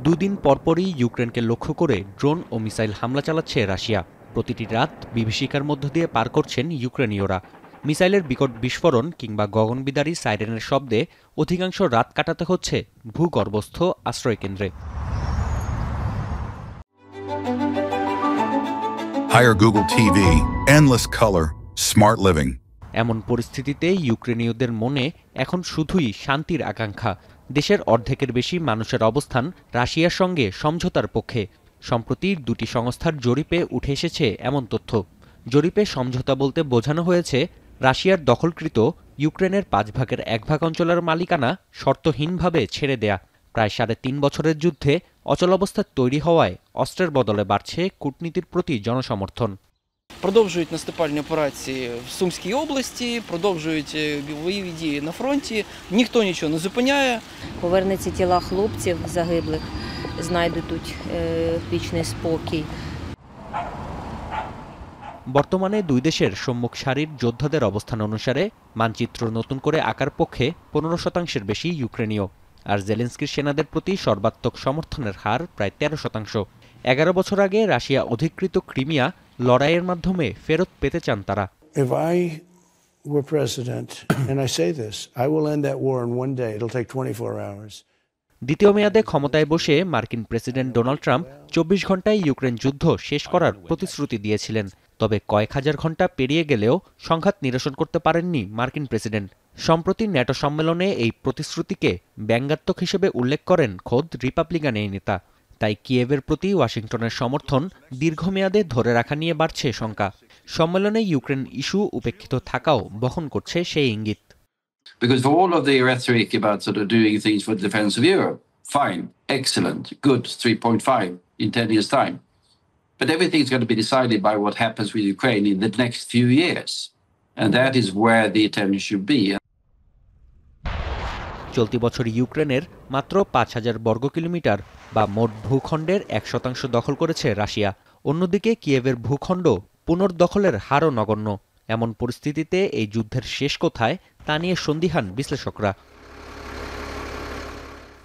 দুদিন পরপরই ইউক্রেনকে লক্ষ্য করে ড্রোন ও মিসাইল হামলা চালাচ্ছে রাশিয়া। প্রতিটি রাত বিভীষিকার মধ্য দিয়ে পার করছেন ইউক্রেনীয়রা। মিসাইলের বিকট বিস্ফোরণ কিংবা গগনবিদারী সাইরেনের শব্দে অধিকাংশ রাত কাটাতে হচ্ছে ভূগর্ভস্থ আশ্রয়কেন্দ্রে। Hire Google TV, endless color, smart living. এমন পরিস্থিতিতে ইউক্রেনীয়দের মনে এখন শুধুই শান্তির আকাঙ্ক্ষা। দেশের অর্ধেকের বেশি মানুষের অবস্থান রাশিয়ার সঙ্গে সমঝোতার পক্ষে। সম্প্রতি দুটি সংস্থার জরিপে উঠে এসেছে এমন তথ্য। জরিপে সমঝোতা বলতে বোঝানো হয়েছে রাশিয়ার দখলকৃত ইউক্রেনের 5 ভাগের 1 ভাগ অঞ্চলের মালিকানা শর্তহীনভাবে ছেড়ে দেয়া। প্রায় 3.5 বছরের যুদ্ধে অচলাবস্থা তৈরি হওয়ায় অস্ত্রের বদলে বাড়ছে কূটনীতির প্রতি জনসমর্থন। Продовжують наступальні операції в Сумській області, продовжують бойові дії на фронті, ніхто нічого не зупиняє. Повернуться тіла хлопців загиблих, знайдуть тут вічний спокій. বর্তমানে দুই দেশের সম্মুখ সারির যোদ্ধাদের অবস্থান অনুসারে মানচিত্র নতুন করে আঁকার পক্ষে 15% বেশি ইউক্রেনীয়। আর জেলেনস্কির সেনাদের প্রতি সর্বাত্মক সমর্থনের হার প্রায় 13%। 11 বছর আগে রাশিয়া অধিকৃত ক্রিমিয়া লড়াইয়ের মাধ্যমে ফেরত পেতে চান তারা। If I were president, and I say this, I will end that war in one day. It'll take 24 hours. দ্বিতীয় মেয়াদে ক্ষমতায় বসে মার্কিন প্রেসিডেন্ট ডোনাল্ড ট্রাম্প 24 ঘণ্টায় ইউক্রেন যুদ্ধ শেষ করার প্রতিশ্রুতি দিয়েছিলেন। তবে কয়েক হাজার ঘণ্টা পেরিয়ে গেলেও সংঘাত নিরসন করতে পারেননি মার্কিন প্রেসিডেন্ট। সম্প্রতি ন্যাটো সম্মেলনে এই প্রতিশ্রুতিকে ব্যঙ্গাত্মক হিসেবে উল্লেখ করেন খোদ রিপাবলিকান এই নেতা। তাই কিয়েভের প্রতি ওয়াশিংটনের সমর্থন দীর্ঘমেয়াদে ধরে রাখা নিয়ে বাড়ছে শঙ্কা। সম্মেলনে ইউক্রেন ইস্যু উপেক্ষিত থাকাও বহন করছে সেই ইঙ্গিত। Because for all of the rhetoric about sort of doing things for the defense of Europe, fine, excellent, good, 3.5 in 10 years' time. But everything's going to be decided by what happens with Ukraine in the next few years. And that is where the attention should be. চলতি বছর ইউক্রেনের মাত্র 5,000 বর্গ kilometre বা মোট ভূখণ্ডের 1% দখল করেছে রাশিয়া। অন্যদিকে কিয়েভের ভূখণ্ড পুনর্দখলের হারও নগণ্য। এমন পরিস্থিতিতে এই যুদ্ধের শেষ কোথায় তা নিয়ে সন্দিহান বিশ্লেষকরা।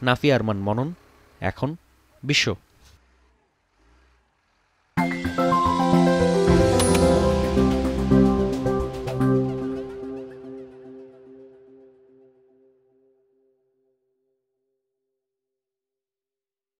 নাফি আরমান মনন, এখন বিশ্ব।